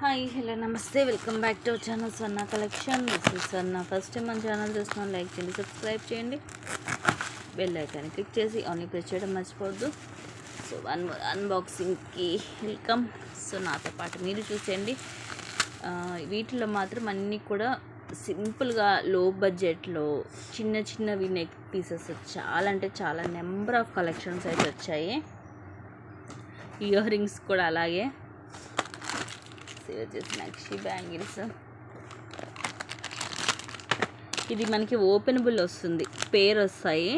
Hi hello నమస్తే welcome back to our channel Swarna collection. This is Swarna. First time మన channel చూస్తున్నాను, like చేయండి, subscribe చేయండి, bell icon click చేసి only press చేయడం మర్చిపోవద్దు. So అన్బాక్సింగ్కి welcome. సో నాతో పాటు మీరు చూసేయండి. వీటిలో మాత్రం అన్నీ కూడా సింపుల్గా లో బడ్జెట్లో చిన్న చిన్నవి నెక్ పీసెస్ చాలా అంటే చాలా నెంబర్ ఆఫ్ కలెక్షన్స్ అయితే వచ్చాయి. ఇయర్ రింగ్స్ కూడా అలాగే. వచ్చేసి నక్షి బ్యాంగిల్స్, ఇది మనకి ఓపెనబుల్ వస్తుంది, పేర్ వస్తాయి.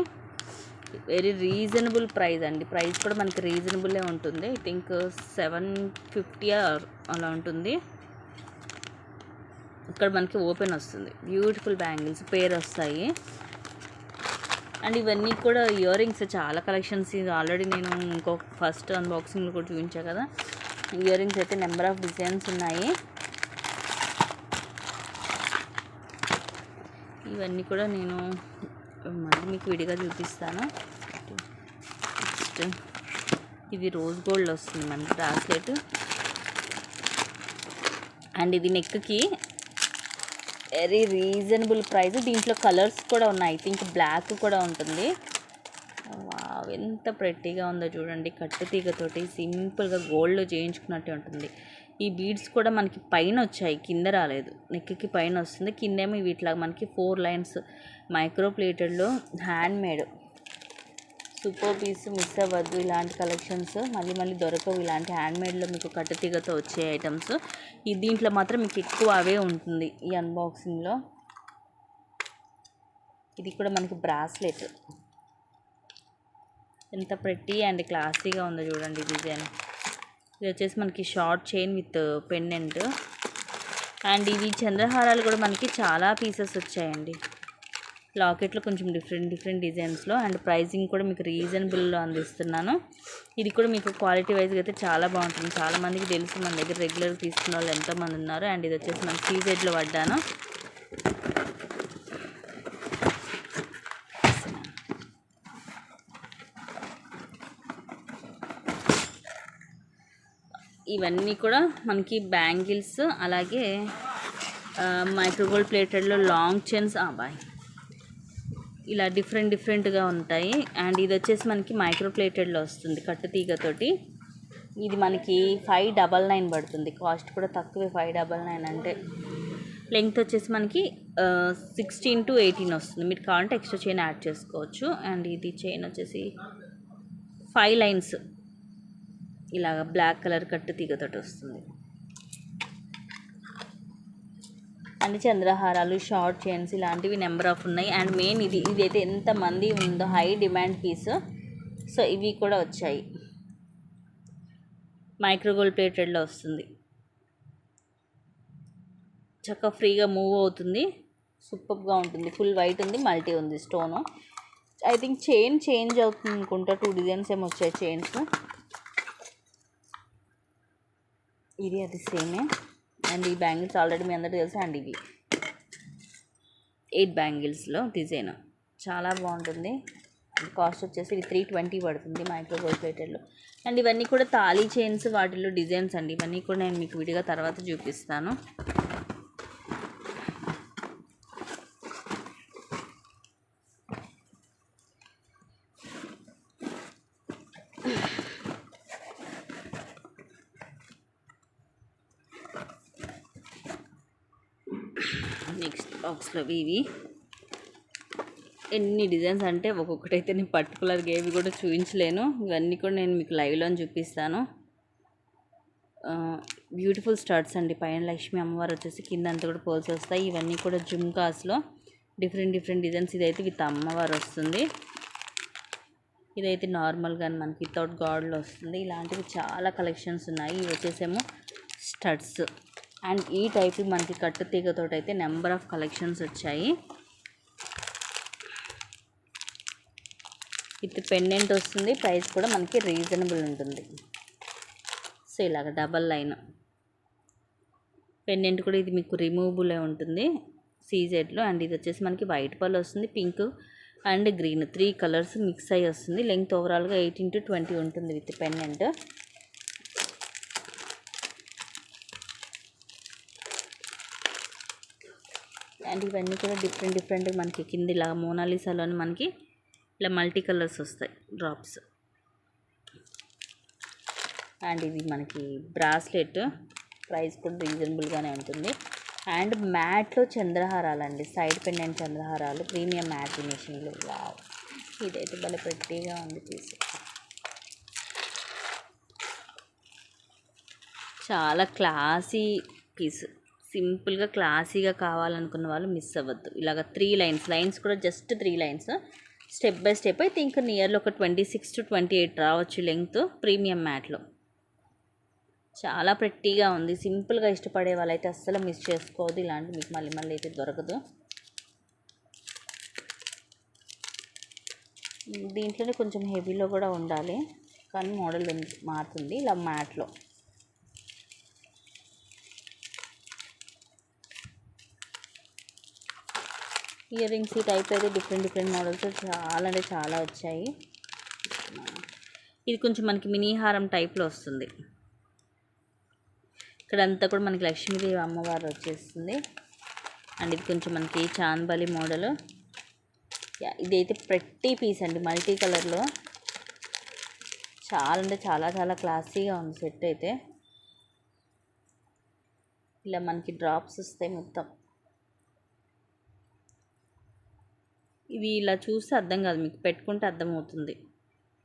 వెరీ రీజనబుల్ ప్రైస్ అండి. ప్రైస్ కూడా మనకి రీజనబుల్లే ఉంటుంది. ఐ థింక్ 750 అలా ఉంటుంది. ఇక్కడ మనకి ఓపెన్ వస్తుంది. బ్యూటిఫుల్ బ్యాంగిల్స్ పేర్ వస్తాయి. అండ్ ఇవన్నీ కూడా ఇయర్ రింగ్స్ చాలా కలెక్షన్స్. ఇది ఆల్రెడీ నేను ఇంకో ఫస్ట్ అన్బాక్సింగ్లో కూడా చూపించాను కదా. ఇయర్ రింగ్స్ అయితే నెంబర్ ఆఫ్ డిజైన్స్ ఉన్నాయి. ఇవన్నీ కూడా నేను మళ్ళీ మీకు విడిగా చూపిస్తాను. నెక్స్ట్ ఇది రోజ్ గోల్డ్ వస్తుంది మనకి బ్రాస్లెట్. అండ్ ఇది నెక్కి వెరీ రీజనబుల్ ప్రైస్. దీంట్లో కలర్స్ కూడా ఉన్నాయి. ఐ థింక్ బ్లాక్ కూడా ఉంటుంది. ఎంత ప్రెట్టీగా ఉందో చూడండి. కట్టు తీగతోటి సింపుల్గా గోల్డ్లో చేయించుకున్నట్టే ఉంటుంది. ఈ బీడ్స్ కూడా మనకి పైన వచ్చాయి, కింద రాలేదు. నెక్కి పైన వస్తుంది, కిందేమో వీటిలాగా మనకి 4 లైన్స్ మైక్రో ప్లేటెడ్లో hand made. Super piece, miss అవ్వద్దు. ఇలాంటి కలెక్షన్స్ మళ్ళీ మళ్ళీ దొరకవు. ఇలాంటి హ్యాండ్ మేడ్లో మీకు కట్టు తీగతో వచ్చే ఐటమ్స్ ఈ దీంట్లో మాత్రం మీకు ఎక్కువ అవే ఉంటుంది ఈ అన్బాక్సింగ్లో. ఇది కూడా మనకి బ్రాస్లెట్. ఎంత ప్రెట్టి అండ్ క్లాసీగా ఉందో చూడండి డిజైన్. ఇది వచ్చేసి మనకి short chain with pendant. And ఇవి చంద్రహారాలు కూడా మనకి చాలా పీసెస్ వచ్చాయండి. లాకెట్లో కొంచెం డిఫరెంట్ డిజైన్స్లో. అండ్ ప్రైజింగ్ కూడా మీకు రీజనబుల్లో అందిస్తున్నాను. ఇది కూడా మీకు క్వాలిటీ వైజ్గా అయితే చాలా బాగుంటుంది. చాలామందికి తెలుసు, మన దగ్గర రెగ్యులర్గా తీసుకున్న వాళ్ళు ఎంతోమంది ఉన్నారు. అండ్ ఇది వచ్చేసి మనకి సీజెడ్లో పడ్డాను. ఇవన్నీ కూడా మనకి బ్యాంగిల్స్, అలాగే మైక్రోగోల్డ్ ప్లేటెడ్లో లాంగ్ చైన్స్ బాయ్ ఇలా డిఫరెంట్గా ఉంటాయి. అండ్ ఇది వచ్చేసి మనకి మైక్రో ప్లేటెడ్లో వస్తుంది కట్టు తీగతోటి. ఇది మనకి 599 పడుతుంది. కాస్ట్ కూడా తక్కువే, 599 అంటే. లెంగ్త్ వచ్చేసి మనకి 16 to 18 వస్తుంది. మీరు కావాలంటే ఎక్స్ట్రా చైన్ యాడ్ చేసుకోవచ్చు. అండ్ ఇది చైన్ వచ్చేసి 5 లైన్స్ ఇలాగ బ్లాక్ కలర్ కట్టు తీగతోటి వస్తుంది. అండ్ చంద్రహారాలు, షార్ట్ చైన్స్ ఇలాంటివి నెంబర్ ఆఫ్ ఉన్నాయి. అండ్ మెయిన్ ఇదైతే ఎంతమంది ఉందో హై డిమాండ్ పీస్. సో ఇవి కూడా వచ్చాయి. మైక్రోగోల్డ్ ప్లేటెడ్లో వస్తుంది. చక్కగా ఫ్రీగా మూవ్ అవుతుంది. సూపర్గా ఉంటుంది. ఫుల్ వైట్ ఉంది, మల్టీ ఉంది stone. I think chain change అవుతుంది అనుకుంటా. 2 డిజైన్స్ ఏమో వచ్చాయి చైన్స్. ఇది అది సేమే. అండ్ ఈ బ్యాంగిల్స్ ఆల్రెడీ మీ అందరికీ తెలుసు. అండ్ ఇవి 8 బ్యాంగిల్స్లో డిజైన్ చాలా బాగుంటుంది. కాస్ట్ వచ్చేసి ఇది 320 పడుతుంది మైక్రోగోల్డ్ ప్లేటెడ్లో. అండ్ ఇవన్నీ కూడా తాళీ చైన్స్, వాటిల్లో డిజైన్స్ అండి. ఇవన్నీ కూడా నేను మీకు విడిగా తర్వాత చూపిస్తాను. నెక్స్ట్ బాక్స్లో ఇవి ఎన్ని డిజైన్స్ అంటే ఒక్కొక్కటైతే నేను పర్టికులర్గా ఏవి కూడా చూపించలేను. ఇవన్నీ కూడా నేను మీకు లైవ్లో చూపిస్తాను. బ్యూటిఫుల్ స్టార్ట్స్ అండి. పైన లక్ష్మీ అమ్మవారు వచ్చేసి కింద అంతా కూడా పోల్స్ వస్తాయి. ఇవన్నీ కూడా జుమ్కాస్లో డిఫరెంట్ డిజైన్స్. ఇదైతే విత్ అమ్మవారు వస్తుంది. ఇదైతే నార్మల్గా మనకి వితౌట్ గాడ్లో వస్తుంది. ఇలాంటివి చాలా కలెక్షన్స్ ఉన్నాయి. ఇవి వచ్చేసేమో స్టడ్స్. అండ్ ఈ టైప్ మనకి కట్టు తీగతో అయితే నెంబర్ ఆఫ్ కలెక్షన్స్ వచ్చాయి. విత్ పెండెంట్ వస్తుంది. ప్రైస్ కూడా మనకి రీజనబుల్ ఉంటుంది. సో ఇలాగ డబల్ లైన్ పెండెంట్ కూడా ఇది మీకు రిమూవబులే ఉంటుంది సీజెడ్లో. అండ్ ఇది వచ్చేసి మనకి వైట్ పర్ల్ వస్తుంది, pink and green 3 colours mix అయ్యి వస్తుంది. లెంగ్త్ ఓవరాల్గా 18 to 20 ఉంటుంది విత్ పెండెంట్. అండ్ ఇవన్నీ కూడా డిఫరెంట్ మనకి కింద ఇలా మోనాలిసాలోని మనకి ఇలా మల్టీ కలర్స్ వస్తాయి డ్రాప్స్. అండ్ ఇది మనకి బ్రాస్లెట్, ప్రైస్ కూడా రీజనబుల్గానే ఉంటుంది. అండ్ మ్యాట్లో చంద్రహారాలండి, సైడ్ పెండెంట్ చంద్రహారాలు, ప్రీమియం మ్యాట్ ఫినిషింగ్లో. వావ్, ఇదైతే భలే prettyగా ఉంది పీస్. చాలా క్లాసీ పీస్. సింపుల్గా క్లాసీగా కావాలనుకున్న వాళ్ళు మిస్ అవ్వద్దు. ఇలాగ 3 లైన్స్ కూడా just 3 lines, step by step. అయితే ఇంకా నియర్లో ఒక 26 to 28 రావచ్చు లెంగ్త్, ప్రీమియం మ్యాట్లో. చాలా ప్రెట్టీగా ఉంది. సింపుల్గా ఇష్టపడే వాళ్ళైతే అస్సలు మిస్ చేసుకోవద్దు. ఇలాంటి మీకు మళ్ళీ అయితే దొరకదు. దీంట్లోనే కొంచెం హెవీలో కూడా ఉండాలి, కానీ మోడల్ మారుతుంది ఇలా మ్యాట్లో. ఇయర్ రింగ్స్ ఈ టైప్ అయితే డిఫరెంట్ మోడల్స్ చాలా అంటే చాలా వచ్చాయి. ఇది కొంచెం మనకి మినీ హారం టైప్లో వస్తుంది. ఇక్కడంతా కూడా మనకి లక్ష్మీదేవి అమ్మవారు వచ్చేస్తుంది. అండ్ ఇది కొంచెం మనకి చాందబాలి మోడల్. ఇదైతే ప్రెట్టీ పీస్ అండి, మల్టీ కలర్లో. చాలా అంటే చాలా క్లాసీగా ఉంది సెట్ అయితే. ఇలా మనకి డ్రాప్స్ వస్తాయి మొత్తం. ఇది ఇలా చూస్తే అర్థం కాదు, మీకు పెట్టుకుంటే అర్థమవుతుంది.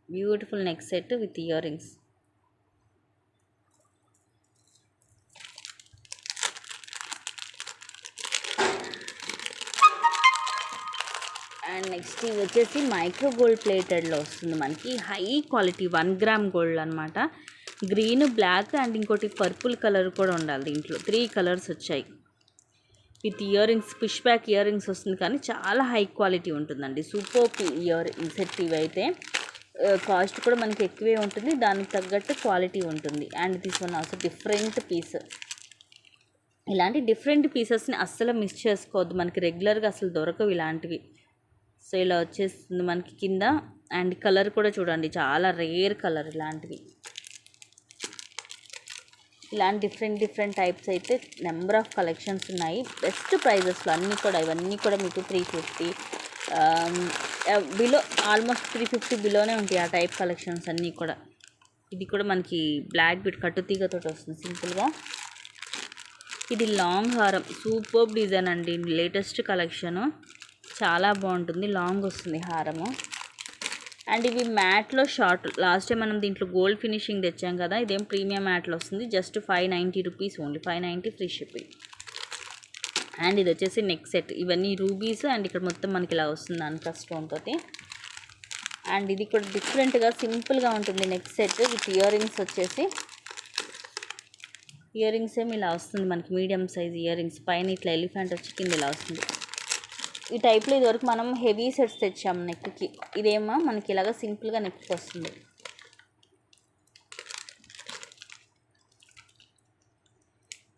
Beautiful neck set with ear rings. And next ఇవి వచ్చేసి మైక్రో గోల్డ్ ప్లేటెడ్లో వస్తుంది మనకి. హై క్వాలిటీ 1 గ్రామ్ గోల్డ్ అనమాట. గ్రీన్, బ్లాక్ అండ్ ఇంకోటి పర్పుల్ కలర్ కూడా ఉండాలి. దీంట్లో 3 కలర్స్ వచ్చాయి. With ear rings, push back ear rings వస్తుంది, కానీ చాలా హై క్వాలిటీ ఉంటుందండి. సూపర్ ఇయర్ సెట్ ఇవి అయితే. కాస్ట్ కూడా మనకి ఎక్కువే ఉంటుంది, దానికి తగ్గట్టు క్వాలిటీ ఉంటుంది. And this one also different piece. ఇలాంటి డిఫరెంట్ పీసెస్ని అస్సలు మిస్ చేసుకోవద్దు, మనకి రెగ్యులర్గా అసలు దొరకవు ఇలాంటివి. సో ఇలా వచ్చేస్తుంది మనకి కింద. అండ్ కలర్ కూడా చూడండి, చాలా రేర్ కలర్ ఇలాంటివి. ఇలాంటి డిఫరెంట్ టైప్స్ అయితే నెంబర్ ఆఫ్ కలెక్షన్స్ ఉన్నాయి, బెస్ట్ ప్రైజెస్లో అన్నీ కూడా. ఇవన్నీ కూడా మీకు 350 బిలో, ఆల్మోస్ట్ 350 బిలోనే ఉంటాయి ఆ టైప్ కలెక్షన్స్ అన్నీ కూడా. ఇది కూడా మనకి బ్లాక్ బిట్ కట్టుతీగతో వస్తుంది సింపుల్గా. ఇది లాంగ్ హారం, సూపర్ డిజైన్ అండి, లేటెస్ట్ కలెక్షను. చాలా బాగుంటుంది, లాంగ్ వస్తుంది హారము. అండ్ ఇవి మ్యాట్లో షార్ట్. లాస్ట్ టైం మనం దీంట్లో గోల్డ్ ఫినిషింగ్ తెచ్చాం కదా, ఇదేం ప్రీమియం మ్యాట్లో వస్తుంది. Just 590 rupees only, 590 free shipping. And ఇది వచ్చేసి నెక్ సెట్. ఇవన్నీ రూబీస్. అండ్ ఇక్కడ మొత్తం మనకి ఇలా వస్తుంది అన్కా స్టోన్ తోటి. అండ్ ఇది కూడా డిఫరెంట్గా సింపుల్గా ఉంటుంది neck set with ear rings వచ్చేసి. ఇయర్ రింగ్స్ ఏమి ఇలా వస్తుంది మనకి, మీడియం సైజ్ ఇయర్ రింగ్స్. పైన ఇట్లా ఎలిఫెంట్ వచ్చి కింద ఇలా వస్తుంది. ఈ టైప్లో ఇదివరకు మనం హెవీ సెట్స్ తెచ్చాము నెక్కి. ఇదేమో మనకి ఇలాగ సింపుల్గా నెక్కి వస్తుంది.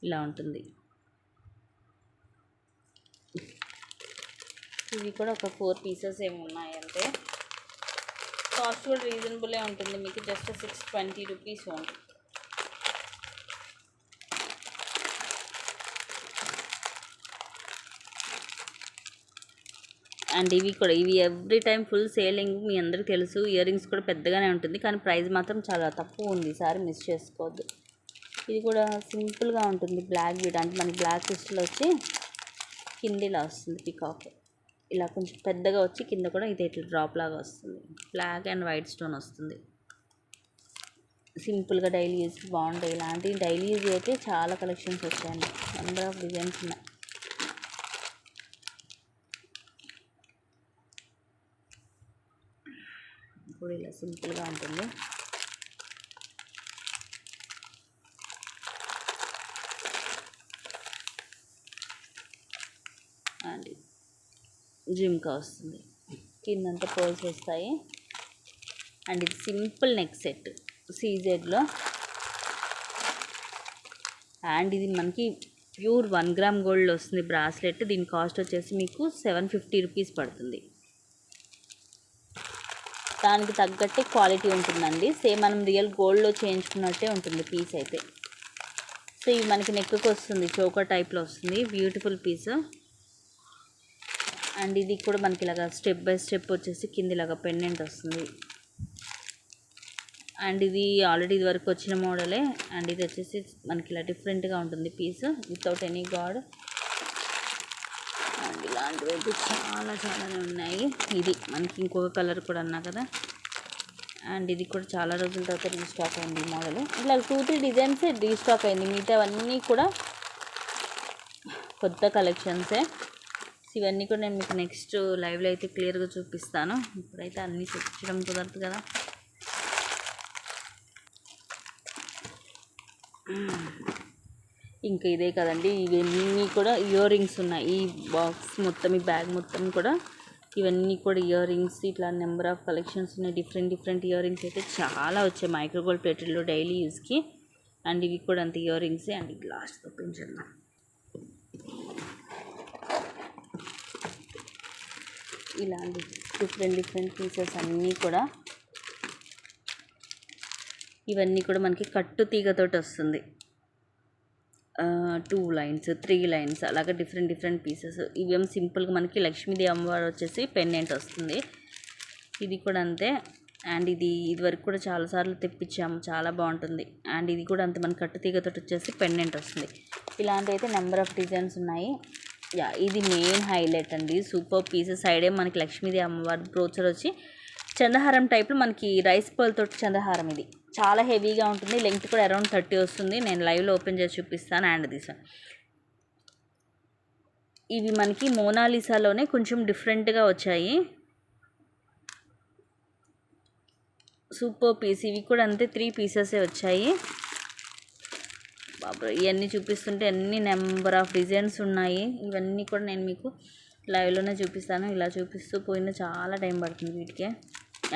ఇలా ఉంటుంది. ఇవి కూడా ఒక 4 పీసెస్ ఏమి ఉన్నాయి అంతే. కాస్ట్ కూడా రీజనబులే ఉంటుంది మీకు, జస్ట్ 620 రూపీస్ ఓన్లీ. అండ్ ఇవి కూడా, ఇవి ఎవ్రీ టైం ఫుల్ సేలింగ్, మీ అందరికీ తెలుసు. ఇయర్ రింగ్స్ కూడా పెద్దగానే ఉంటుంది, కానీ ప్రైస్ మాత్రం చాలా తక్కువ ఉంది, ఈసారి మిస్ చేసుకోవద్దు. ఇది కూడా సింపుల్గా ఉంటుంది, బ్లాక్ బీడ్ అంటే మనకి బ్లాక్ క్రిస్టల్ వచ్చి కింద ఇలా వస్తుంది పికాక్. ఇలా కొంచెం పెద్దగా వచ్చి కింద కూడా ఇది ఇట్లా డ్రాప్ లాగా వస్తుంది. బ్లాక్ అండ్ వైట్ స్టోన్ వస్తుంది. సింపుల్గా డైలీ యూస్కి బాగుంటాయి. ఇలాంటి డైలీ యూజ్ అయితే చాలా కలెక్షన్స్ వచ్చాయండి, నెంబర్ ఆఫ్ డిజైన్స్ ఉన్నాయి. ఇప్పుడు ఇలా సింపుల్గా ఉంటుంది. అండ్ జిమ్కా వస్తుంది, కిందంతా పోల్స్ వస్తాయి. అండ్ ఇది సింపుల్ నెక్ సెట్ సీజెడ్లో. అండ్ ఇది మనకి ప్యూర్ 1 గ్రామ్ గోల్డ్ వస్తుంది బ్రాస్లెట్. దీని కాస్ట్ వచ్చేసి మీకు 750 రూపీస్ పడుతుంది. దానికి తగ్గట్టే క్వాలిటీ ఉంటుందండి, సేమ్ మనం రియల్ గోల్డ్లో చేయించుకున్నట్టే ఉంటుంది పీస్ అయితే. సో ఇవి మనకి నెక్కి వస్తుంది, చోకర్ టైప్లో వస్తుంది, బ్యూటిఫుల్ పీస్. అండ్ ఇది కూడా మనకి ఇలాగా స్టెప్ బై స్టెప్ వచ్చేసి కింద ఇలాగా పెండెంట్ వస్తుంది. అండ్ ఇది ఆల్రెడీ ఇది వరకు వచ్చిన మోడలే. అండ్ ఇది వచ్చేసి మనకి ఇలా డిఫరెంట్గా ఉంటుంది piece without any god. And ఇలాంటివి అయితే చాలానే ఉన్నాయి. ఇది మనకి ఇంకొక కలర్ కూడా అన్నా కదా. అండ్ ఇది కూడా చాలా రోజుల తర్వాత రీస్టాక్ అయింది ఈ మోడల్. ఇట్లా 2-3 డిజైన్స్ రీస్టాక్ అయింది, మిగతా అవన్నీ కూడా కొత్త కలెక్షన్సే. ఇవన్నీ కూడా నేను మీకు నెక్స్ట్ లైవ్లో అయితే క్లియర్గా చూపిస్తాను. ఇప్పుడైతే అన్నీ చూపించడం కుదరదు కదా. ఇంకా ఇదే కదండి, ఇవన్నీ కూడా ఇయర్ రింగ్స్ ఉన్నాయి. ఈ బాక్స్ మొత్తం, ఈ బ్యాగ్ మొత్తం కూడా ఇవన్నీ కూడా ఇయర్ రింగ్స్. ఇట్లా నెంబర్ ఆఫ్ కలెక్షన్స్ ఉన్నాయి. డిఫరెంట్ ఇయర్ రింగ్స్ అయితే చాలా వచ్చాయి మైక్రోగోల్డ్ ప్లేటెడ్లో డైలీ యూస్కి. అండ్ ఇవి కూడా అంత ఇయర్ రింగ్సే. అండ్ గ్లాస్ చూపించండి. ఇలాంటి డిఫరెంట్ పీసెస్ అన్నీ కూడా, ఇవన్నీ కూడా మనకి కట్టు తీగతోటి వస్తుంది. 2 లైన్స్ 3 లైన్స్ అలాగే డిఫరెంట్ పీసెస్. ఇవేం సింపుల్గా మనకి లక్ష్మీదేవి అమ్మవారు వచ్చేసి పెండెంట్ వస్తుంది. ఇది కూడా అంతే. అండ్ ఇది వరకు కూడా చాలాసార్లు తెప్పించాము, చాలా బాగుంటుంది. అండ్ ఇది కూడా అంతే, మన కట్టు తీగతోటి వచ్చేసి పెండెంట్ వస్తుంది. ఇలాంటివి అయితే నెంబర్ ఆఫ్ డిజైన్స్ ఉన్నాయి. ఇది మెయిన్ హైలైట్ అండి, సూపర్ పీసెస్. సైడే మనకి లక్ష్మీదేవి అమ్మవారి బ్రోచర్ వచ్చి చంద్రహారం టైప్లో మనకి రైస్ పర్ల్తో చంద్రహారం. ఇది చాలా హెవీగా ఉంటుంది. లెంగ్త్ కూడా అరౌండ్ 30 వస్తుంది. నేను లైవ్లో ఓపెన్ చేసి చూపిస్తాను. అండ్ ఇవి మనకి మోనాలిసాలోనే కొంచెం డిఫరెంట్గా వచ్చాయి. Super piece. ఇవి కూడా అంతే 3 పీసెసే వచ్చాయి. బాబా ఇవన్నీ చూపిస్తుంటే అన్ని నెంబర్ ఆఫ్ డిజైన్స్ ఉన్నాయి. ఇవన్నీ కూడా నేను మీకు లైవ్లోనే చూపిస్తాను. ఇలా చూపిస్తూ పోయినా చాలా టైం పడుతుంది వీటికే.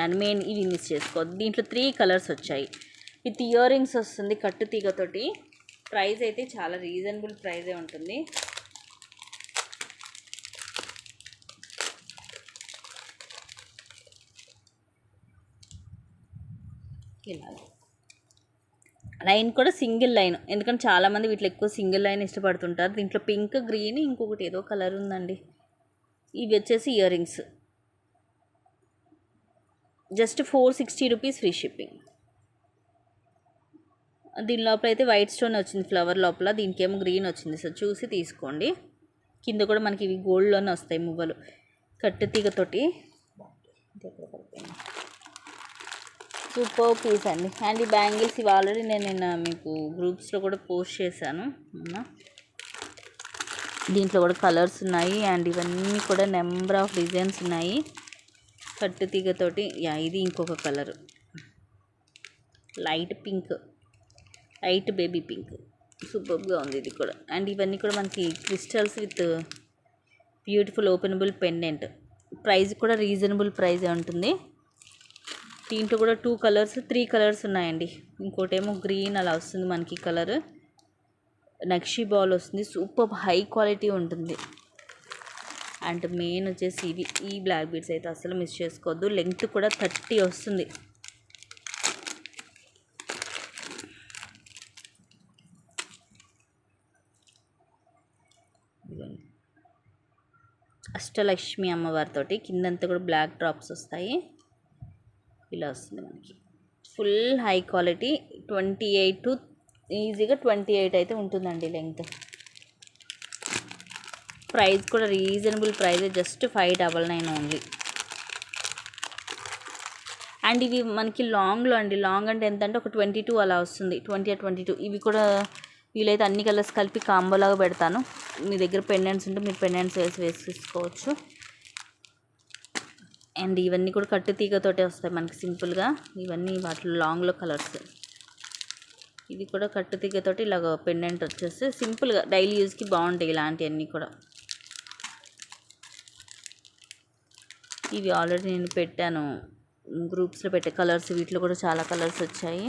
అండ్ మెయిన్ ఇవి మిస్ చేసుకోవద్దు. దీంట్లో 3 కలర్స్ వచ్చాయి. విత్ ఇయర్ రింగ్స్ వస్తుంది కట్టు తీగతోటి. ప్రైస్ అయితే చాలా రీజనబుల్ ప్రైజే ఉంటుంది. ఇలా లైన్ కూడా సింగిల్ లైన్, ఎందుకంటే చాలామంది వీటిలో ఎక్కువ సింగిల్ లైన్ ఇష్టపడుతుంటారు. దీంట్లో పింక్, గ్రీన్, ఇంకొకటి ఏదో కలర్ ఉందండి. ఇవి వచ్చేసి ear rings. Just 460 rupees free shipping. దీని లోపల అయితే వైట్ స్టోన్ వచ్చింది ఫ్లవర్ లోపల, దీనికి ఏమో గ్రీన్ వచ్చింది. సో చూసి తీసుకోండి. కింద కూడా మనకి ఇవి గోల్డ్లోనే వస్తాయి మువ్వలు కట్టు తీగతోటి. సూపర్ పీస్ అండి. అండ్ ఈ బ్యాంగిల్స్ ఇవి ఆల్రెడీ నేను మీకు గ్రూప్స్లో కూడా పోస్ట్ చేశాను. దీంట్లో కూడా కలర్స్ ఉన్నాయి. అండ్ ఇవన్నీ కూడా నెంబర్ ఆఫ్ డిజైన్స్ ఉన్నాయి కట్టు తీగతోటి. ఇది ఇంకొక colour, light pink, light baby pink. సూపర్గా ఉంది ఇది కూడా. అండ్ ఇవన్నీ కూడా మనకి crystals with beautiful openable pendant. Price కూడా రీజనబుల్ ప్రైజే ఉంటుంది. దీంట్లో కూడా 2 కలర్స్ 3 కలర్స్ ఉన్నాయండి. ఇంకోటేమో గ్రీన్ అలా వస్తుంది మనకి కలర్. నక్షి బాల్ వస్తుంది. సూపర్ హై క్వాలిటీ ఉంటుంది. అండ్ మెయిన్ వచ్చేసి ఇవి ఈ బ్లాక్ బీడ్స్ అయితే అసలు మిస్ చేసుకోవద్దు. లెంగ్త్ కూడా 30 వస్తుంది. అష్టలక్ష్మి అమ్మవారితోటి కిందంతా కూడా బ్లాక్ డ్రాప్స్ వస్తాయి. ఇలా వస్తుంది మనకి ఫుల్ హై క్వాలిటీ. 28 టు ఈజీగా 28 అయితే ఉంటుందండి లెంగ్త్. ప్రైస్ కూడా reasonable price, just 599 only. And ఇవి మనకి లాంగ్లో అండి. లాంగ్ అంటే ఎంత అంటే ఒక 22 అలా వస్తుంది, 20 or 22. ఇవి కూడా వీలైతే అన్ని కలర్స్ కలిపి కాంబోలాగా పెడతాను. మీ దగ్గర పెండెంట్స్ ఉంటే మీరు పెండెంట్స్ వేసుకోవచ్చు. అండ్ ఇవన్నీ కూడా కట్టు తీగతోటే వస్తాయి మనకి సింపుల్గా. ఇవన్నీ వాటిలో లాంగ్లో కలర్స్. ఇది కూడా కట్టు తీగతోటి ఇలాగ పెండెంట్ వచ్చేస్తే సింపుల్గా డైలీ యూజ్కి బాగుంటాయి ఇలాంటివన్నీ కూడా. ఇవి ఆల్రెడీ నేను పెట్టాను గ్రూప్స్లో పెట్టే కలర్స్. వీటిలో కూడా చాలా కలర్స్ వచ్చాయి.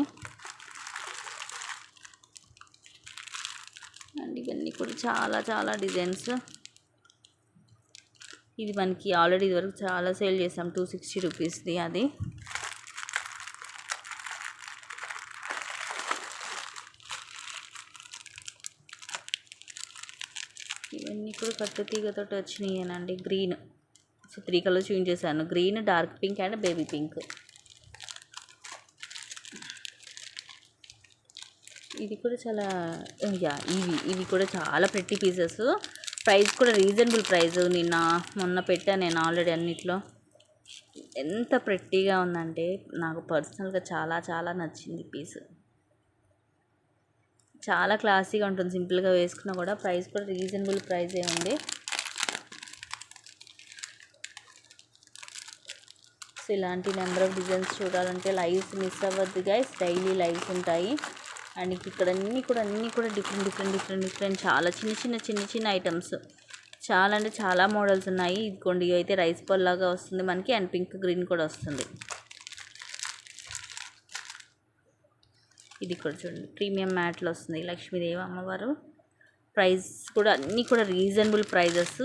అండ్ ఇవన్నీ కూడా చాలా డిజైన్స్. ఇది మనకి ఆల్రెడీ ఇదివరకు చాలా సేల్ చేసాం 260 రూపీస్ది. అది ఇవన్నీ కూడా కట్టు తీగతోటి వచ్చినాయేనండి. గ్రీన్ సో 3 కలర్స్ యూజ్ చేశాను, green, dark pink and baby pink. ఇది కూడా చాలా ఇవి కూడా చాలా ప్రెట్టి పీసెస్. ప్రైస్ కూడా రీజనబుల్ ప్రైస్. మొన్న పెట్టాను నేను ఆల్రెడీ అన్నిట్లో. ఎంత ప్రెట్టీగా ఉందంటే నాకు పర్సనల్గా చాలా చాలా నచ్చింది పీస్. చాలా క్లాసీగా ఉంటుంది, సింపుల్గా వేసుకున్నా కూడా. ప్రైస్ కూడా రీజనబుల్ ప్రైజే ఉంది. సో ఇలాంటి నెంబర్ ఆఫ్ డిజైన్స్ చూడాలంటే లైవ్స్ మిస్ అవ్వద్దు గైస్, డైలీ లైవ్స్ ఉంటాయి. అండ్ ఇక్కడ అన్నీ కూడా డిఫరెంట్ చాలా చిన్న ఐటమ్స్. చాలా అంటే చాలా మోడల్స్ ఉన్నాయి. ఇదిగోండి, ఇవి అయితే రైస్ బాల్ లాగా వస్తుంది మనకి, అండ్ పింక్ గ్రీన్ కూడా వస్తుంది. ఇది కూడా చూడండి, ప్రీమియం మ్యాట్లో వస్తుంది లక్ష్మీదేవి అమ్మవారు. ప్రైస్ కూడా అన్నీ కూడా రీజనబుల్ ప్రైజెస్.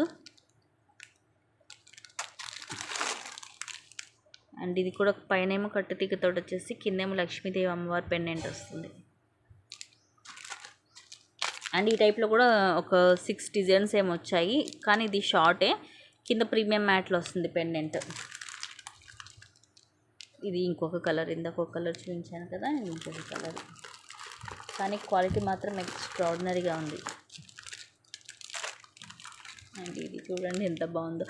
అండ్ ఇది కూడా పైనేమో కట్టుతీగతో వచ్చేసి, కిందేమో లక్ష్మీదేవి అమ్మవారి పెండెంట్ వస్తుంది. అండ్ ఈ టైప్లో కూడా ఒక 6 డిజైన్స్ ఏమో వచ్చాయి, కానీ ఇది షార్టే. కింద ప్రీమియం మ్యాట్లో వస్తుంది పెండెంట్. ఇది ఇంకొక కలర్, ఇందాక ఒక కలర్ చూపించాను కదా, ఇంకొక కలర్. కానీ క్వాలిటీ మాత్రం ఎక్స్ట్రాడినరీగా ఉంది. అండ్ ఇది చూడండి ఎంత బాగుందో.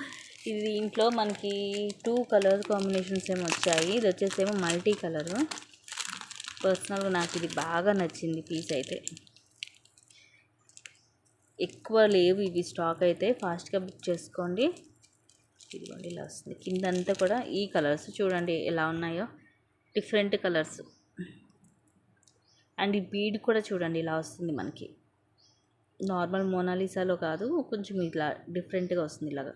ఇది ఇంట్లో మనకి 2 కలర్ కాంబినేషన్స్ ఏమో వచ్చాయి. ఇది వచ్చేసేమో మల్టీ కలరు. పర్సనల్గా నాకు ఇది బాగా నచ్చింది పీస్ అయితే. ఎక్కువ లేవు ఇవి స్టాక్ అయితే, ఫాస్ట్గా బుక్ చేసుకోండి. ఇదిగోండి ఇలా వస్తుంది. కిందంతా కూడా ఈ కలర్స్ చూడండి ఎలా ఉన్నాయో, డిఫరెంట్ కలర్స్. అండ్ ఈ బీడ్ కూడా చూడండి ఇలా వస్తుంది మనకి. నార్మల్ మోనాలిసాలో కాదు, కొంచెం ఇట్లా డిఫరెంట్గా వస్తుంది ఇలాగా.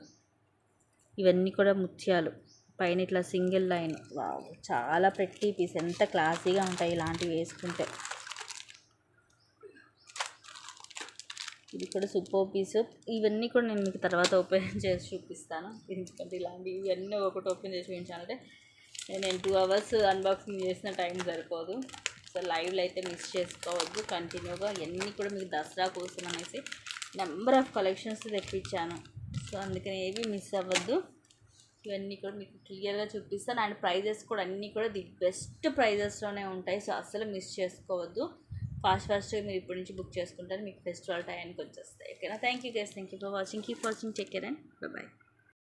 ఇవన్నీ కూడా ముత్యాలు, పైన ఇట్లా సింగిల్ లైన్. వావ్, చాలా ప్రెట్టి పీస్. ఎంత క్లాసీగా ఉంటాయి ఇలాంటివి వేసుకుంటే. ఇది కూడా సూపర్ పీస్. ఇవన్నీ కూడా నేను మీకు తర్వాత ఓపెన్ చేసి చూపిస్తాను. ఎందుకంటే ఇలాంటివి ఇవన్నీ ఒకటి ఓపెన్ చేసి చూపించాలంటే నేను 2 అవర్స్ అన్బాక్సింగ్ చేసిన టైం సరిపోదు. సో లైవ్లో అయితే మిస్ చేసుకోవద్దు. కంటిన్యూగా ఇవన్నీ కూడా మీకు దసరా కోసం అనేసి నెంబర్ ఆఫ్ కలెక్షన్స్ తెప్పించాను. సో అందుకని ఏవి మిస్ అవ్వద్దు. ఇవన్నీ కూడా మీకు క్లియర్గా చూపిస్తాను. అండ్ ప్రైజెస్ కూడా అన్నీ కూడా ది బెస్ట్ ప్రైజెస్లోనే ఉంటాయి. సో అస్సలు మిస్ చేసుకోవద్దు. ఫాస్ట్గా మీరు ఇప్పటి నుంచి బుక్ చేసుకుంటారు, మీకు ఫెస్టివల్ టైంకి వచ్చేస్తాయి. ఓకేనా? Thank you guys, thank you for watching. Keep watching, take care and by.